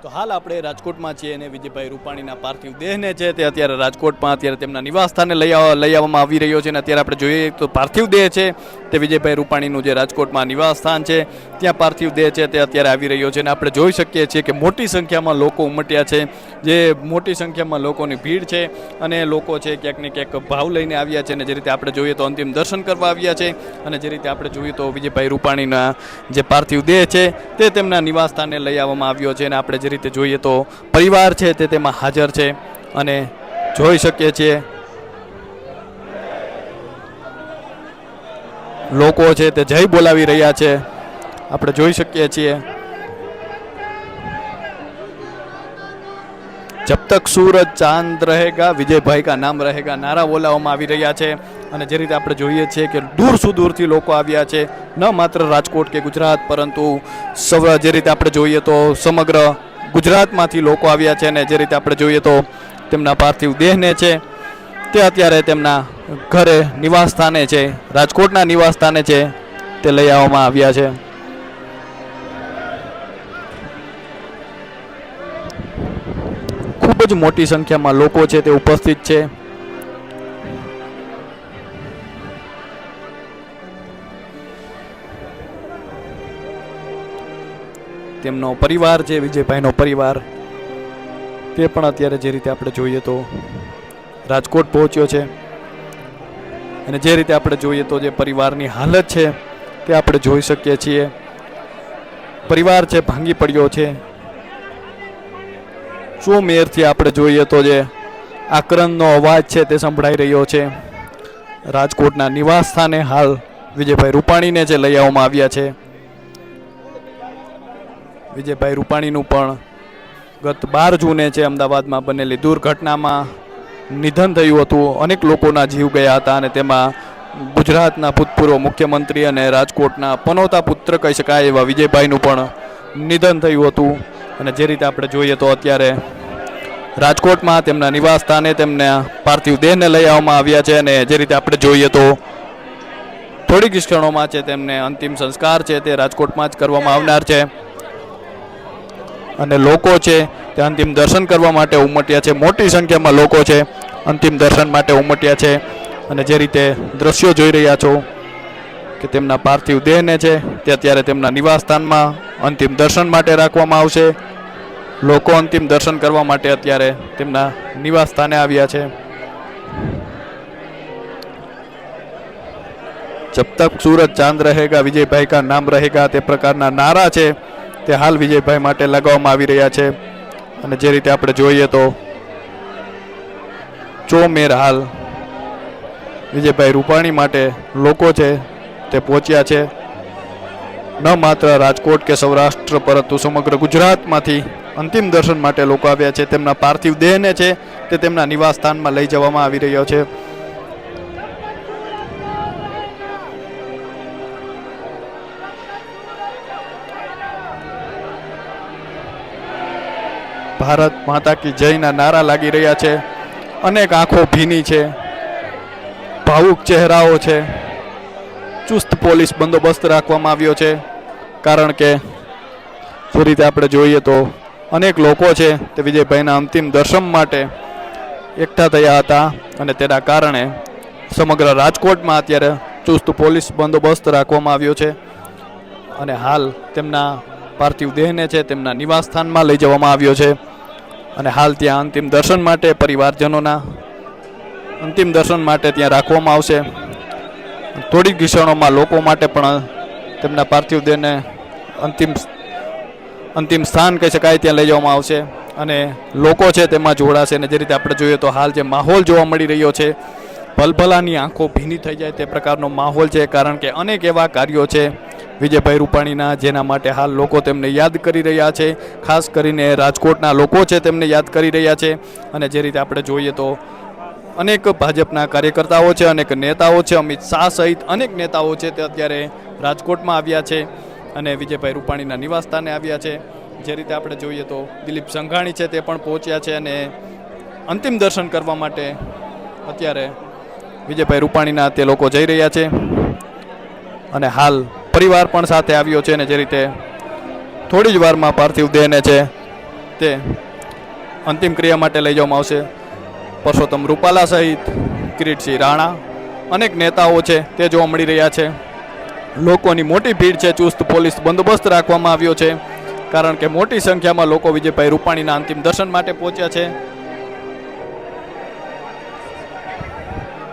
તો હાલ આપણે રાજકોટમાં છીએ અને વિજયભાઈ રૂપાણીના પાર્થિવ દેહને છે તે અત્યારે રાજકોટમાં અત્યારે તેમના નિવાસ સ્થાને લઈ આવવામાં આવી રહ્યો છે અને અત્યારે આપણે જોઈએ તો પાર્થિવ દેહ છે તે વિજયભાઈ રૂપાણીનું જે રાજકોટમાં નિવાસ સ્થાન છે ત્યાં પાર્થિવ દેહ છે તે અત્યારે આવી રહ્યો છે અને આપણે જોઈ શકીએ છીએ કે મોટી સંખ્યામાં લોકો ઉમટ્યા છે, જે મોટી સંખ્યામાં લોકોની ભીડ છે અને લોકો છે ક્યાંક ને ક્યાંક ભાવ લઈને આવ્યા છે અને જે રીતે આપણે જોઈએ તો અંતિમ દર્શન કરવા આવ્યા છે અને જે રીતે આપણે જોઈએ તો વિજયભાઈ રૂપાણીના જે પાર્થિવ દેહ છે તે તેમના નિવાસ સ્થાને લઈ આવવામાં આવ્યો છે અને આપણે જે રીતે જોઈએ તો પરિવાર છે તે તેમાં હાજર છે અને જોઈ શકીએ છીએ લોકો છે તે જય બોલાવી રહ્યા છે, આપણે જોઈ શકીએ છીએ। जब तक सूरज चांद रहेगा विजय भाई का नाम रहेगा नारा बोलावવામાં આવી રહ્યા છે અને જે રીતે આપણે જોઈએ છીએ કે દૂર સુદૂરથી લોકો આવ્યા છે, ન માત્ર રાજકોટ કે ગુજરાત પરંતુ જે રીતે આપણે જોઈએ તો સમગ્ર ગુજરાતમાંથી લોકો આવ્યા છે અને જે રીતે આપણે જોઈએ તો તેમના પાર્થિવ દેહને છે તે અત્યારે તેમના ઘરે નિવાસ સ્થાને છે, રાજકોટના નિવાસ સ્થાને છે તે લઈ આવવામાં આવ્યા છે। खूब ज मोटी संख्या में लोग उपस्थित है। तेमनो परिवार है, विजयभाई नो परिवार ते पण अत्यारे जे रीते आपणे जोईए तो राजकोट पहोंच्यो छे अने जे रीते आपणे जोईए तो जे परिवारनी हालत है ते आपणे जोई शकीए छीए। परिवार है भांगी पड्यो छे। ચોમેરથી આપણે જોઈએ તો જે આક્રંદનો અવાજ છે તે સંભળાઈ રહ્યો છે। રાજકોટના નિવાસ સ્થાને હાલ વિજયભાઈ રૂપાણીને જે લઈ આવવામાં આવ્યા છે। વિજયભાઈ રૂપાણીનું પણ ગત 12 જૂને છે અમદાવાદમાં બનેલી દુર્ઘટનામાં નિધન થયું હતું। અનેક લોકોના જીવ ગયા હતા અને તેમાં ગુજરાતના ભૂતપૂર્વ મુખ્યમંત્રી અને રાજકોટના પનોતા પુત્ર કહી શકાય એવા વિજયભાઈનું પણ નિધન થયું હતું। અને જે રીતે આપણે જોઈએ તો અત્યારે રાજકોટમાં તેમના નિવાસ સ્થાને તેમના પાર્થિવ દેહને લઈ આવવામાં આવ્યા છે અને જે રીતે આપણે જોઈએ તો થોડીક ક્ષણોમાં છે તેમને અંતિમ સંસ્કાર છે તે રાજકોટમાં જ કરવામાં આવનાર છે અને લોકો છે તે અંતિમ દર્શન કરવા માટે ઉમટ્યા છે। મોટી સંખ્યામાં લોકો છે અંતિમ દર્શન માટે ઉમટ્યા છે અને જે રીતે દ્રશ્યો જોઈ રહ્યા છો કે તેમના પાર્થિવ દેહને છે તે અત્યારે તેમના નિવાસ સ્થાનમાં અંતિમ દર્શન માટે રાખવામાં આવશે। લોકો અંતિમ દર્શન કરવા માટે અત્યારે તેમના નિવાસ સ્થાને આવ્યા છે। जब तक सूरज चांद रहेगा विजय भाई का नाम रहेगा તે પ્રકારના નારા છે તે હાલ વિજયભાઈ માટે લગાવવામાં આવી રહ્યા છે અને જે રીતે આપણે જોઈએ તો ચોમેર હાલ વિજયભાઈ રૂપાણી માટે લોકો છે તે પહોંચ્યા છે। न मात्र राजकोट के सौराष्ट्र परंतु समग्र गुजरातमांथी अंतिम दर्शन माटे लोको आव्या छे। तेमना पार्थिव देहने छे ते तेमना निवास स्थानमा लई जवामां आवी रह्यो छे। भारत माता की जयना नारा लागी रह्या छे। अनेक आंखो भीनी छे, भावुक चेहराओ छे। चुस्त पोलीस बंदोबस्त राखवामां आव्यो छे कारण के जे रीते आपणे जोईए तो अनेक लोको छे ते विजयभाईना अंतिम दर्शन माटे एकठा थया हता अने तेना कारणे समग्र राजकोटमां अत्यारे चुस्त पोलीस बंदोबस्त राखवामां आव्यो छे अने हाल तेमना पार्थिव देहने छे तेमना निवास स्थानमां लई जवामां आव्यो छे अने हाल त्यां अंतिम दर्शन माटे परिवारजनोना अंतिम दर्शन माटे त्यां राखवामां आवशे। थोड़ी क्षणों में लोगों माटे पण तेमना पार्थिव देहने अंतिम स्थान कही शकाय त्यां लई जवामां आवशे अने लोको छे तेमां जोड़ाशे। अने जे रीते आपणे जोईए तो हाल जे माहोल जोवा मळी रह्यो छे भलभलानी आंखो भीनी थई जाय ते प्रकारनो माहोल छे कारण के अनेक एवा कार्यो छे विजयभाई रूपाणीना जेना माटे हाल लोको तेमने याद करी रह्या छे। खास करीने राजकोटना लोको छे तेमने याद करी रह्या छे अने जे रीते आपणे जोईए तो अनेक भाजपना कार्यकर्ताओ छे, अनेक नेताओ छे, अमित शाह सहित अनेक नेताओ छे ते अत्यारे राजकोटमां आव्या छे अने विजयभाई रूपाणीना निवास स्थाने आव्या छे। जे रीते आपणे जोईए तो दिलीप संघाणी छे ते पण पहोंच्या छे अने अंतिम दर्शन करवा माटे अत्यारे विजयभाई रूपाणीना ते लोको जई रह्या छे अने हाल परिवार पण साथे आव्यो छे अने जे रीते थोड़ी ज वारमां पार्थिव देहने छे તે અંતિમ ક્રિયા માટે લઈ જવામાં આવશે. પરસોત્તમ રૂપાલા સહિત કિરીટસિંહ રાણા અનેક નેતાઓ છે તે જોવા મળી રહ્યા છે. લોકોની મોટી ભીડ છે. ચુસ્ત પોલીસ બંદોબસ્ત રાખવામાં આવ્યો છે કારણ કે મોટી સંખ્યામાં લોકો વિજયભાઈ રૂપાણીના અંતિમ દર્શન માટે પહોંચ્યા છે.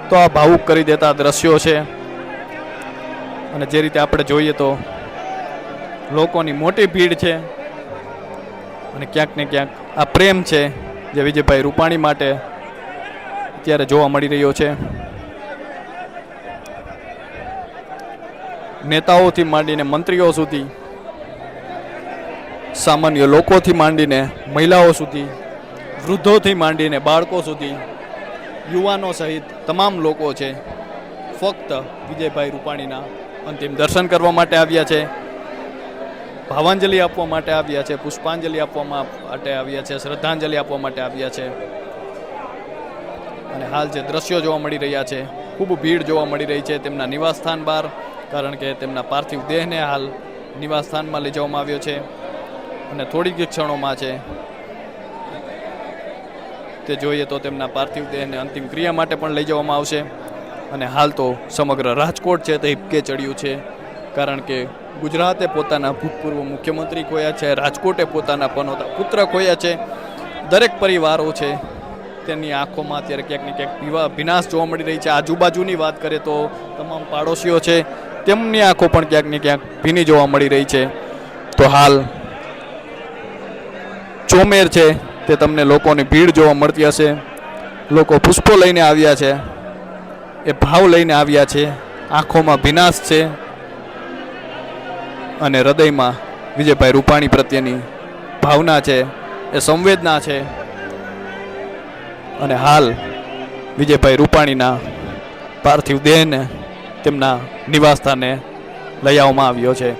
તો આ ભાવુક કરી દેતા દ્રશ્યો છે અને જે રીતે આપણે જોઈએ તો લોકોની મોટી ભીડ છે અને ક્યાંક ને ક્યાંક આ પ્રેમ છે જે વિજયભાઈ રૂપાણી માટે અત્યારે જોવા મળી રહ્યો છે. નેતાઓથી માંડીને મંત્રીઓ સુધી, સામાન્ય લોકોથી માંડીને મહિલાઓ સુધી, વૃદ્ધોથી માંડીને બાળકો સુધી, યુવાનો સહિત તમામ લોકો છે ફક્ત વિજયભાઈ રૂપાણીના અંતિમ દર્શન કરવા માટે આવ્યા છે, ભાવાંજલિ આપવા માટે આવ્યા છે, પુષ્પાંજલિ આપવા માટે આવ્યા છે, શ્રદ્ધાંજલિ આપવા માટે આવ્યા છે. અને હાલ જે દ્રશ્યો જોવા મળી રહ્યા છે, ખૂબ ભીડ જોવા મળી રહી છે તેમના નિવાસસ્થાન બહાર, કારણ કે તેમના પાર્થિવ દેહને હાલ નિવાસસ્થાનમાં લઈ જવામાં આવ્યો છે અને થોડીક ક્ષણોમાં છે તે જોઈએ તો તેમના પાર્થિવ દેહને અંતિમ ક્રિયા માટે પણ લઈ જવામાં આવશે. અને હાલ તો સમગ્ર રાજકોટ છે તે હિપકે ચડ્યું છે કારણ કે ગુજરાતે પોતાના ભૂતપૂર્વ મુખ્યમંત્રી ખોયા છે, રાજકોટે પોતાના પનોતા પુત્ર ખોયા છે. દરેક પરિવારો છે તેની આંખોમાં અત્યારે ક્યાંક ને ક્યાંક ભીનાશ જોવા મળી રહી છે. આજુબાજુની વાત કરીએ તો તમામ પાડોશીઓ છે તેમની આંખો પણ ક્યાંક ને ક્યાંક ભીની જોવા મળી રહી છે. તો હાલ ચોમેર છે તે તમને લોકોની ભીડ જોવા મળતી હશે. લોકો પુષ્પો લઈને આવ્યા છે, એ ભાવ લઈને આવ્યા છે, આંખોમાં ભીનાશ છે અને હૃદયમાં વિજયભાઈ રૂપાણી પ્રત્યેની ભાવના છે, એ સંવેદના છે. અને હાલ વિજયભાઈ રૂપાણીના પાર્થિવ દેહને તેમના નિવાસસ્થાને લઈ આવવામાં આવ્યો છે.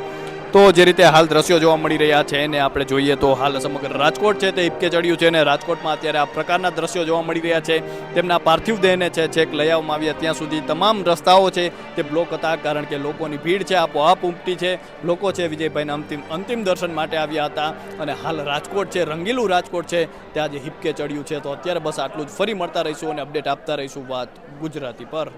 તો જે રીતે હાલ દ્રશ્યો જોવા મળી રહ્યા છે એને આપણે જોઈએ તો હાલ સમગ્ર રાજકોટ છે તે હિપકે ચડ્યું છે અને રાજકોટમાં અત્યારે આ પ્રકારના દ્રશ્યો જોવા મળી રહ્યા છે. તેમના પાર્થિવ દેહને છે છેક લઈ આવવામાં આવ્યા ત્યાં સુધી તમામ રસ્તાઓ છે તે બ્લોક હતા કારણ કે લોકોની ભીડ છે આપોઆપ ઉમટી છે. લોકો છે વિજયભાઈના અંતિમ દર્શન માટે આવ્યા હતા અને હાલ રાજકોટ છે, રંગીલું રાજકોટ છે તે આજે હિપકે ચડ્યું છે. તો અત્યારે બસ આટલું જ. ફરી મળતા રહીશું અને અપડેટ આપતા રહીશું વાત ગુજરાતી પર.